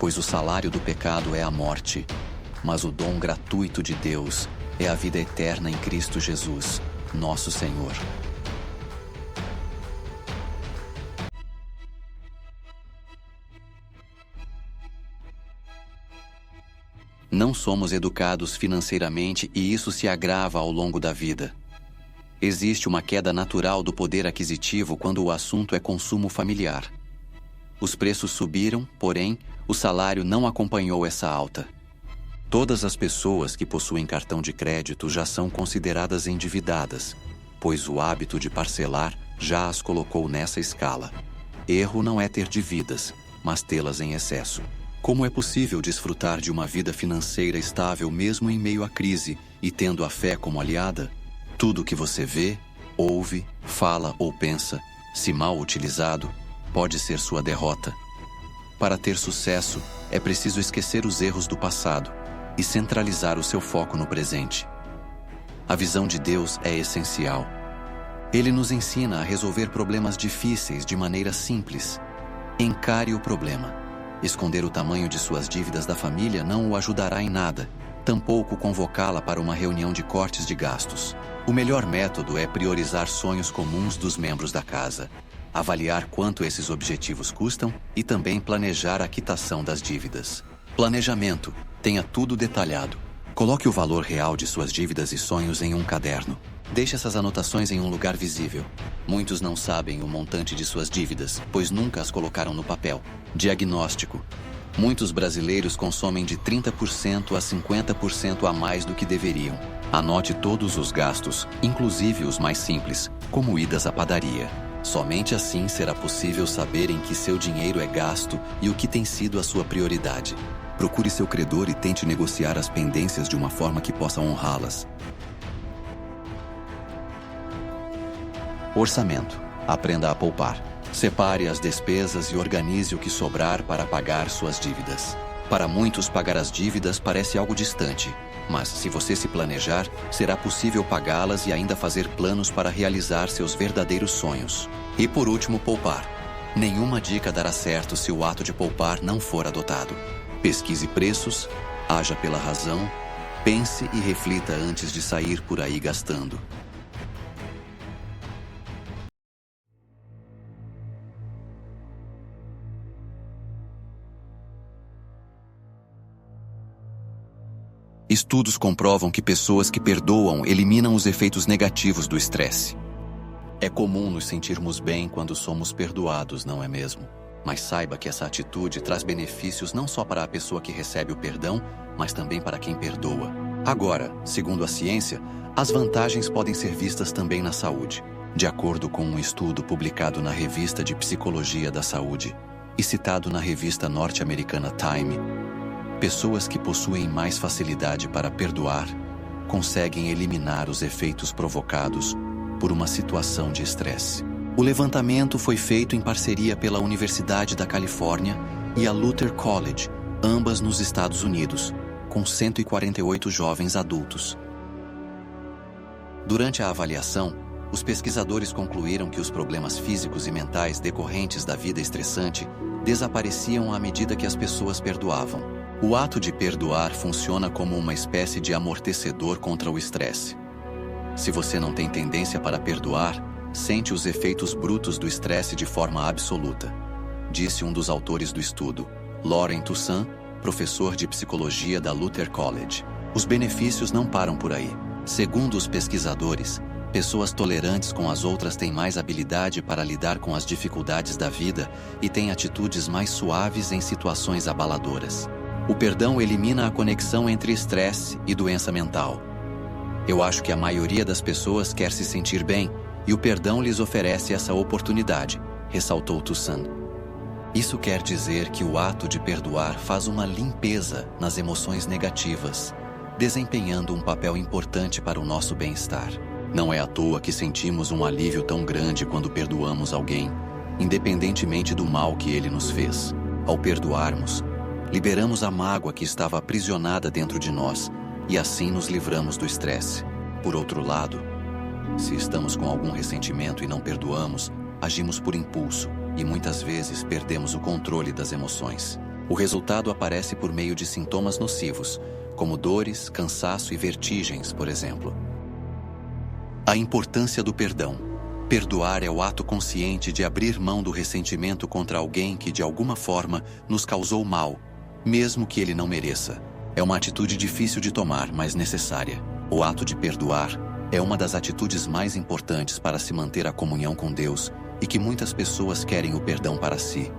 pois o salário do pecado é a morte, mas o dom gratuito de Deus é a vida eterna em Cristo Jesus, nosso Senhor. Não somos educados financeiramente e isso se agrava ao longo da vida. Existe uma queda natural do poder aquisitivo quando o assunto é consumo familiar. Os preços subiram, porém, o salário não acompanhou essa alta. Todas as pessoas que possuem cartão de crédito já são consideradas endividadas, pois o hábito de parcelar já as colocou nessa escala. Erro não é ter dívidas, mas tê-las em excesso. Como é possível desfrutar de uma vida financeira estável mesmo em meio à crise e tendo a fé como aliada? Tudo o que você vê, ouve, fala ou pensa, se mal utilizado, pode ser sua derrota. Para ter sucesso, é preciso esquecer os erros do passado e centralizar o seu foco no presente. A visão de Deus é essencial. Ele nos ensina a resolver problemas difíceis de maneira simples. Encare o problema. Esconder o tamanho de suas dívidas da família não o ajudará em nada, tampouco convocá-la para uma reunião de cortes de gastos. O melhor método é priorizar sonhos comuns dos membros da casa, avaliar quanto esses objetivos custam e também planejar a quitação das dívidas. Planejamento. Tenha tudo detalhado. Coloque o valor real de suas dívidas e sonhos em um caderno. Deixe essas anotações em um lugar visível. Muitos não sabem o montante de suas dívidas, pois nunca as colocaram no papel. Diagnóstico. Muitos brasileiros consomem de 30% a 50% a mais do que deveriam. Anote todos os gastos, inclusive os mais simples, como idas à padaria. Somente assim será possível saber em que seu dinheiro é gasto e o que tem sido a sua prioridade. Procure seu credor e tente negociar as pendências de uma forma que possa honrá-las. Orçamento. Aprenda a poupar. Separe as despesas e organize o que sobrar para pagar suas dívidas. Para muitos, pagar as dívidas parece algo distante, mas se você se planejar, será possível pagá-las e ainda fazer planos para realizar seus verdadeiros sonhos. E por último, poupar. Nenhuma dica dará certo se o ato de poupar não for adotado. Pesquise preços, haja pela razão, pense e reflita antes de sair por aí gastando. Estudos comprovam que pessoas que perdoam eliminam os efeitos negativos do estresse. É comum nos sentirmos bem quando somos perdoados, não é mesmo? Mas saiba que essa atitude traz benefícios não só para a pessoa que recebe o perdão, mas também para quem perdoa. Agora, segundo a ciência, as vantagens podem ser vistas também na saúde. De acordo com um estudo publicado na Revista de Psicologia da Saúde e citado na revista norte-americana Time, pessoas que possuem mais facilidade para perdoar conseguem eliminar os efeitos provocados por uma situação de estresse. O levantamento foi feito em parceria pela Universidade da Califórnia e a Luther College, ambas nos Estados Unidos, com 148 jovens adultos. Durante a avaliação, os pesquisadores concluíram que os problemas físicos e mentais decorrentes da vida estressante desapareciam à medida que as pessoas perdoavam. O ato de perdoar funciona como uma espécie de amortecedor contra o estresse. Se você não tem tendência para perdoar, sente os efeitos brutos do estresse de forma absoluta, disse um dos autores do estudo, Loren Toussaint, professor de psicologia da Luther College. Os benefícios não param por aí. Segundo os pesquisadores, pessoas tolerantes com as outras têm mais habilidade para lidar com as dificuldades da vida e têm atitudes mais suaves em situações abaladoras. O perdão elimina a conexão entre estresse e doença mental. Eu acho que a maioria das pessoas quer se sentir bem e o perdão lhes oferece essa oportunidade, ressaltou Toussaint. Isso quer dizer que o ato de perdoar faz uma limpeza nas emoções negativas, desempenhando um papel importante para o nosso bem-estar. Não é à toa que sentimos um alívio tão grande quando perdoamos alguém, independentemente do mal que ele nos fez. Ao perdoarmos, liberamos a mágoa que estava aprisionada dentro de nós e assim nos livramos do estresse. Por outro lado, se estamos com algum ressentimento e não perdoamos, agimos por impulso e muitas vezes perdemos o controle das emoções. O resultado aparece por meio de sintomas nocivos, como dores, cansaço e vertigens, por exemplo. A importância do perdão. Perdoar é o ato consciente de abrir mão do ressentimento contra alguém que, de alguma forma, nos causou mal, mesmo que ele não mereça. É uma atitude difícil de tomar, mas necessária. O ato de perdoar é uma das atitudes mais importantes para se manter a comunhão com Deus e que muitas pessoas querem o perdão para si,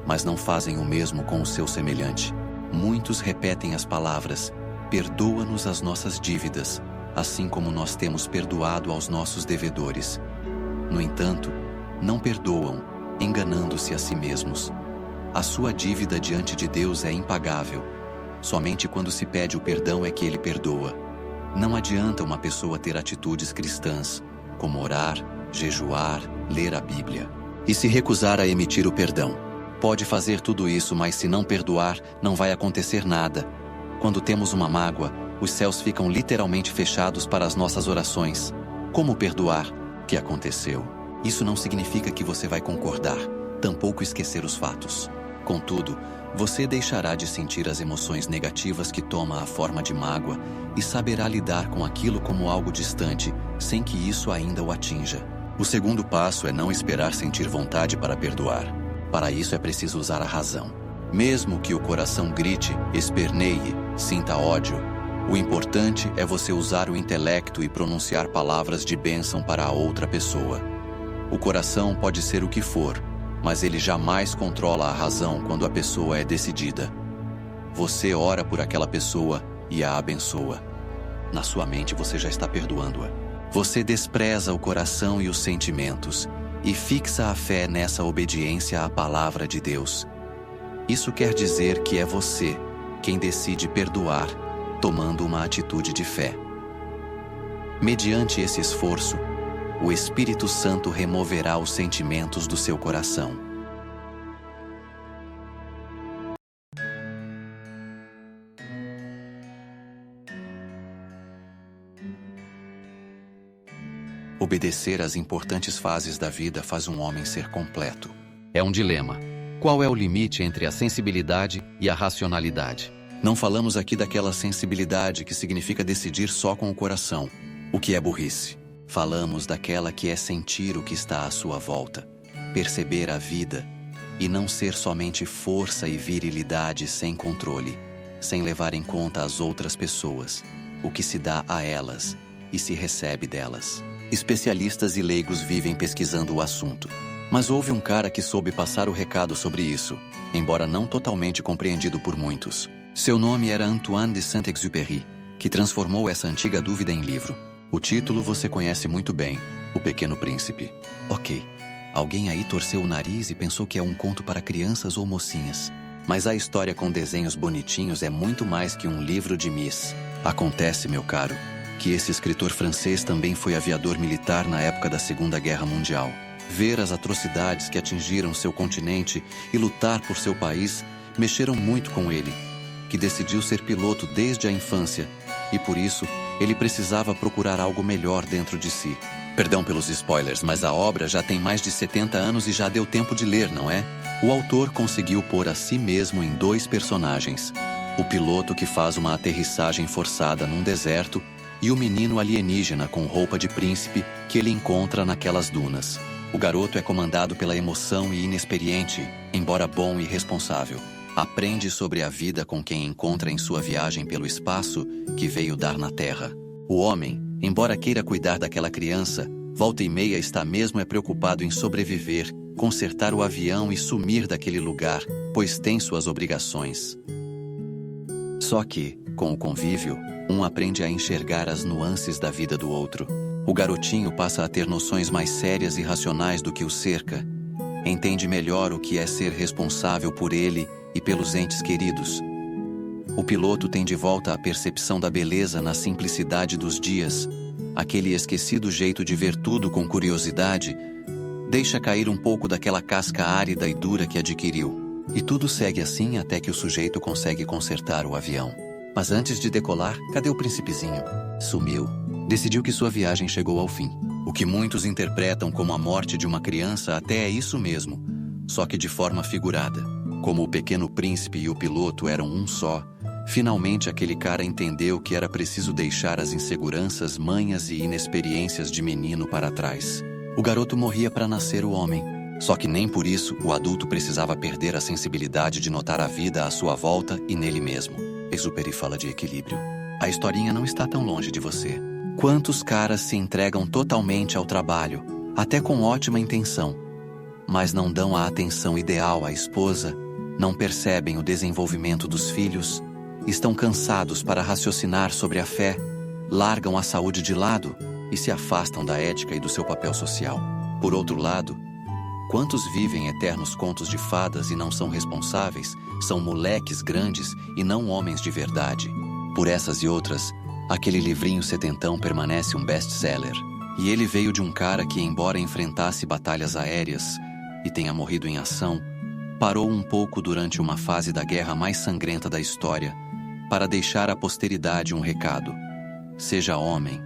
mas não fazem o mesmo com o seu semelhante. Muitos repetem as palavras: perdoa-nos as nossas dívidas, assim como nós temos perdoado aos nossos devedores. No entanto, não perdoam, enganando-se a si mesmos. A sua dívida diante de Deus é impagável. Somente quando se pede o perdão é que Ele perdoa. Não adianta uma pessoa ter atitudes cristãs, como orar, jejuar, ler a Bíblia, e se recusar a emitir o perdão. Pode fazer tudo isso, mas se não perdoar, não vai acontecer nada. Quando temos uma mágoa, os céus ficam literalmente fechados para as nossas orações. Como perdoar o que aconteceu? Isso não significa que você vai concordar, tampouco esquecer os fatos. Contudo, você deixará de sentir as emoções negativas que tomam a forma de mágoa e saberá lidar com aquilo como algo distante, sem que isso ainda o atinja. O segundo passo é não esperar sentir vontade para perdoar. Para isso é preciso usar a razão. Mesmo que o coração grite, esperneie, sinta ódio, o importante é você usar o intelecto e pronunciar palavras de bênção para a outra pessoa. O coração pode ser o que for, mas ele jamais controla a razão quando a pessoa é decidida. Você ora por aquela pessoa e a abençoa. Na sua mente você já está perdoando-a. Você despreza o coração e os sentimentos e fixa a fé nessa obediência à palavra de Deus. Isso quer dizer que é você quem decide perdoar, tomando uma atitude de fé. Mediante esse esforço, o Espírito Santo removerá os sentimentos do seu coração. Obedecer às importantes fases da vida faz um homem ser completo. É um dilema. Qual é o limite entre a sensibilidade e a racionalidade? Não falamos aqui daquela sensibilidade que significa decidir só com o coração, o que é burrice. Falamos daquela que é sentir o que está à sua volta, perceber a vida e não ser somente força e virilidade sem controle, sem levar em conta as outras pessoas, o que se dá a elas e se recebe delas. Especialistas e leigos vivem pesquisando o assunto. Mas houve um cara que soube passar o recado sobre isso, embora não totalmente compreendido por muitos. Seu nome era Antoine de Saint-Exupéry, que transformou essa antiga dúvida em livro. O título você conhece muito bem, O Pequeno Príncipe. Ok, alguém aí torceu o nariz e pensou que é um conto para crianças ou mocinhas. Mas a história com desenhos bonitinhos é muito mais que um livro de Miss. Acontece, meu caro, que esse escritor francês também foi aviador militar na época da Segunda Guerra Mundial. Ver as atrocidades que atingiram seu continente e lutar por seu país mexeram muito com ele, que decidiu ser piloto desde a infância, e por isso ele precisava procurar algo melhor dentro de si. Perdão pelos spoilers, mas a obra já tem mais de 70 anos e já deu tempo de ler, não é? O autor conseguiu pôr a si mesmo em dois personagens: o piloto que faz uma aterrissagem forçada num deserto e o menino alienígena com roupa de príncipe que ele encontra naquelas dunas. O garoto é comandado pela emoção e inexperiente, embora bom e responsável. Aprende sobre a vida com quem encontra em sua viagem pelo espaço que veio dar na Terra. O homem, embora queira cuidar daquela criança, volta e meia está mesmo preocupado em sobreviver, consertar o avião e sumir daquele lugar, pois tem suas obrigações. Só que, com o convívio, um aprende a enxergar as nuances da vida do outro. O garotinho passa a ter noções mais sérias e racionais do que o cerca. Entende melhor o que é ser responsável por ele e pelos entes queridos. O piloto tem de volta a percepção da beleza na simplicidade dos dias, aquele esquecido jeito de ver tudo com curiosidade, deixa cair um pouco daquela casca árida e dura que adquiriu. E tudo segue assim até que o sujeito consegue consertar o avião. Mas antes de decolar, cadê o príncipezinho? Sumiu. Decidiu que sua viagem chegou ao fim. O que muitos interpretam como a morte de uma criança até é isso mesmo, só que de forma figurada. Como o Pequeno Príncipe e o piloto eram um só, finalmente aquele cara entendeu que era preciso deixar as inseguranças, manhas e inexperiências de menino para trás. O garoto morria para nascer o homem. Só que nem por isso o adulto precisava perder a sensibilidade de notar a vida à sua volta e nele mesmo. Exupéry fala de equilíbrio. A historinha não está tão longe de você. Quantos caras se entregam totalmente ao trabalho, até com ótima intenção, mas não dão a atenção ideal à esposa, não percebem o desenvolvimento dos filhos, estão cansados para raciocinar sobre a fé, largam a saúde de lado e se afastam da ética e do seu papel social. Por outro lado, quantos vivem eternos contos de fadas e não são responsáveis, são moleques grandes e não homens de verdade. Por essas e outras, aquele livrinho setentão permanece um best-seller. E ele veio de um cara que, embora enfrentasse batalhas aéreas e tenha morrido em ação, parou um pouco durante uma fase da guerra mais sangrenta da história para deixar à posteridade um recado. Seja homem,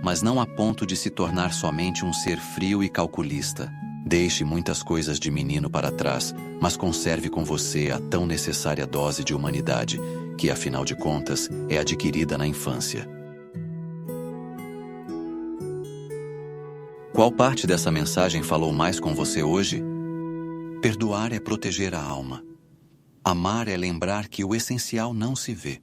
mas não a ponto de se tornar somente um ser frio e calculista. Deixe muitas coisas de menino para trás, mas conserve com você a tão necessária dose de humanidade, que, afinal de contas, é adquirida na infância. Qual parte dessa mensagem falou mais com você hoje? Perdoar é proteger a alma. Amar é lembrar que o essencial não se vê.